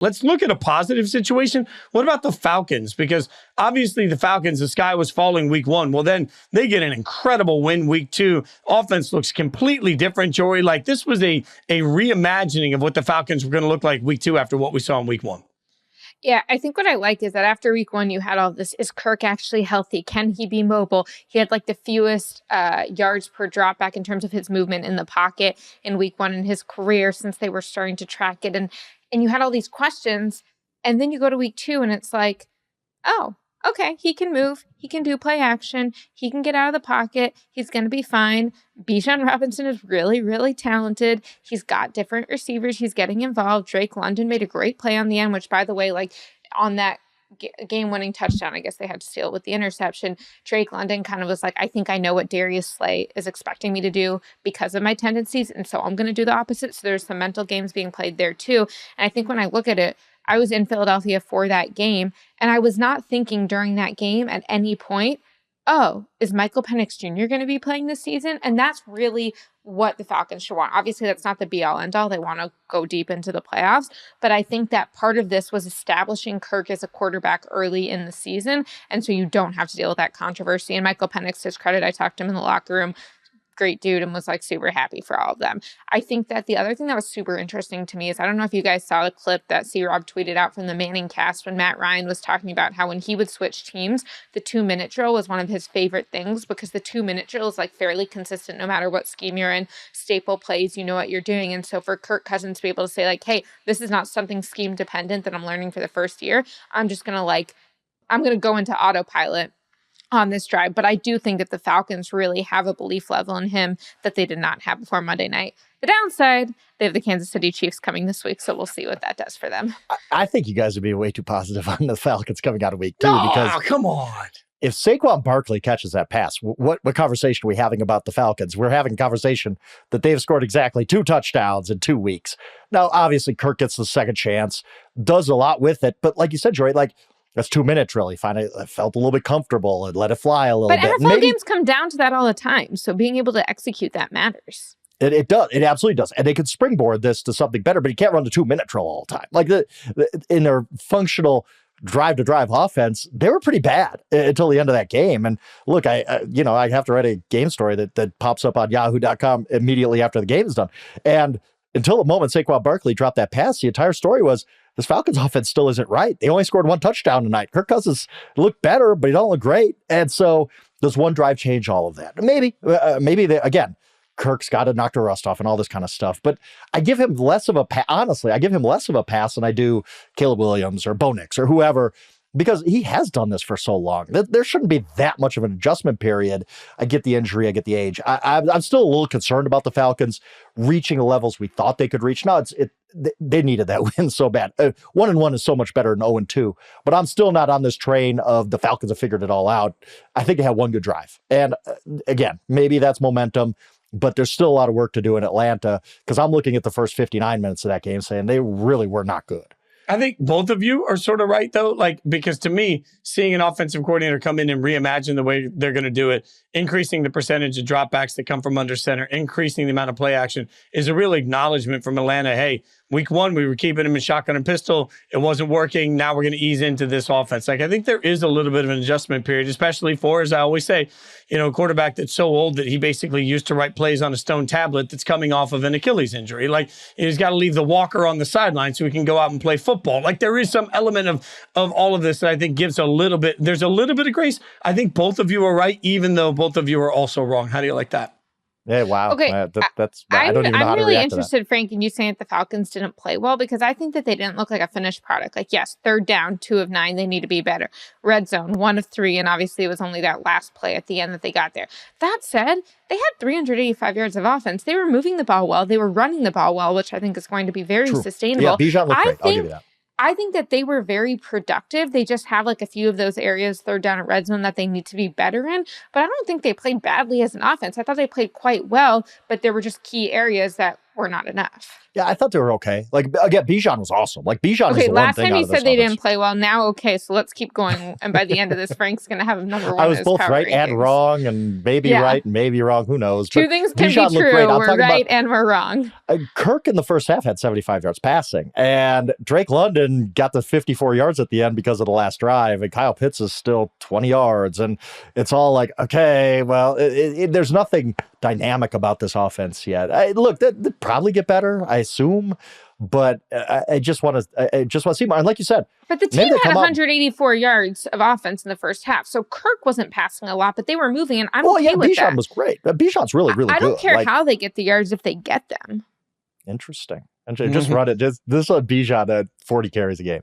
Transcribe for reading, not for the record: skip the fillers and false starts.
Let's look at a positive situation. What about the Falcons? Because obviously the Falcons, the sky was falling week 1. Well, then they get an incredible win week 2. Offense looks completely different, Jori. Like this was a reimagining of what the Falcons were going to look like week 2 after what we saw in week 1. Yeah, I think what I like is that after week 1, you had all this. Is Kirk actually healthy? Can he be mobile? He had like the fewest yards per drop back in terms of his movement in the pocket in week 1 in his career since they were starting to track it. And you had all these questions. And then you go to week 2 and it's like, oh, okay, he can move. He can do play action. He can get out of the pocket. He's going to be fine. Bijan Robinson is really, really talented. He's got different receivers. He's getting involved. Drake London made a great play on the end, which, by the way, like on that game-winning touchdown, I guess they had to steal it with the interception. Drake London kind of was like, I think I know what Darius Slay is expecting me to do because of my tendencies, and so I'm going to do the opposite. So there's some mental games being played there too. And I think when I look at it, I was in Philadelphia for that game, and I was not thinking during that game at any point, oh, is Michael Penix Jr. going to be playing this season? And that's really what the Falcons should want. Obviously, that's not the be-all, end-all. They want to go deep into the playoffs. But I think that part of this was establishing Kirk as a quarterback early in the season, and so you don't have to deal with that controversy. And Michael Penix, to his credit, I talked to him in the locker room, great dude, and was like super happy for all of them. I think that the other thing that was super interesting to me is, I don't know if you guys saw the clip that C-Rob tweeted out from the Manning cast when Matt Ryan was talking about how when he would switch teams, the 2-minute drill was one of his favorite things because the 2-minute drill is like fairly consistent no matter what scheme you're in. Staple plays, you know what you're doing. And so for Kirk Cousins to be able to say like, hey, this is not something scheme dependent that I'm learning for the first year. I'm going to go into autopilot on this drive. But I do think that the Falcons really have a belief level in him that they did not have before Monday night. The downside, they have the Kansas City Chiefs coming this week, so we'll see what that does for them. I think you guys would be way too positive on the Falcons coming out of week 2. Because come on. If Saquon Barkley catches that pass, what conversation are we having about the Falcons? We're having a conversation that they've scored exactly 2 touchdowns in 2 weeks. Now, obviously, Kirk gets the second chance, does a lot with it. But like you said, Jori, like, that's 2 minutes, really. Finally, I felt a little bit comfortable and let it fly a little bit. But NFL games come down to that all the time. So being able to execute that matters. It does. It absolutely does. And they could springboard this to something better, but you can't run the 2-minute drill all the time. Like in their functional drive-to-drive offense, they were pretty bad until the end of that game. And look, I have to write a game story that pops up on yahoo.com immediately after the game is done. And until the moment Saquon Barkley dropped that pass, the entire story was, this Falcons offense still isn't right. They only scored 1 touchdown tonight. Kirk Cousins looked better, but he don't look great. And so does one drive change all of that? Maybe again, Kirk's got to knock the rust off and all this kind of stuff. But I give him less of a honestly, I give him less of a pass than I do Caleb Williams or Bo Nix or whoever, because he has done this for so long. There shouldn't be that much of an adjustment period. I get the injury, I get the age. I'm still a little concerned about the Falcons reaching the levels we thought they could reach. Now, they needed that win so bad. 1-1 is so much better than 0-2. But I'm still not on this train of the Falcons have figured it all out. I think they had one good drive. And again, maybe that's momentum, but there's still a lot of work to do in Atlanta, because I'm looking at the first 59 minutes of that game saying they really were not good. I think both of you are sort of right, though, because to me, seeing an offensive coordinator come in and reimagine the way they're going to do it, increasing the percentage of dropbacks that come from under center, increasing the amount of play action is a real acknowledgement from Atlanta. Hey, week 1, we were keeping him in shotgun and pistol. It wasn't working. Now we're going to ease into this offense. I think there is a little bit of an adjustment period, especially for, as I always say, a quarterback that's so old that he basically used to write plays on a stone tablet that's coming off of an Achilles injury. He's got to leave the walker on the sideline so he can go out and play football. There is some element of all of this that I think gives there's a little bit of grace. I think both of you are right, even though both of you are also wrong. How do you like that? Yeah, wow. Okay, I don't even know how to react to that. I'm really interested, Frank, in you saying that the Falcons didn't play well, because I think that they didn't look like a finished product. Yes, 3rd down, 2 of 9, they need to be better. Red zone, 1 of 3, and obviously it was only that last play at the end that they got there. That said, they had 385 yards of offense. They were moving the ball well. They were running the ball well, which I think is going to be very sustainable. Yeah, Bijan looked great. I'll give you that. I think that they were very productive. They just have a few of those areas, 3rd down at red zone, that they need to be better in. But I don't think they played badly as an offense. I thought they played quite well, but there were just key areas that were not enough. Yeah, I thought they were okay. Like, again, Bijan was awesome. Like, Bijan is the one last thing time out you of this said they offense. didn't play well. Now, okay, so let's keep going. And by the end of this, Frank's going to have number one. I was in his both power right and rankings. wrong, and maybe right and maybe wrong. Who knows? Two But things can Bijan be looked true. great. I'm We're talking right about and we're wrong. Kirk in the first half had 75 yards passing, and Drake London got the 54 yards at the end because of the last drive, and Kyle Pitts is still 20 yards, and it's all like, okay, well, there's nothing dynamic about this offense yet. Look, they'll probably get better, I assume, but I just want to see more. And like you said, but the team had 184 yards of offense in the first half, so Kirk wasn't passing a lot, but they were moving, and I'm okay with that. Bijan was great. Bijan's really good. I don't care how they get the yards if they get them. Interesting. And just run it. This is Bijan at 40 carries a game.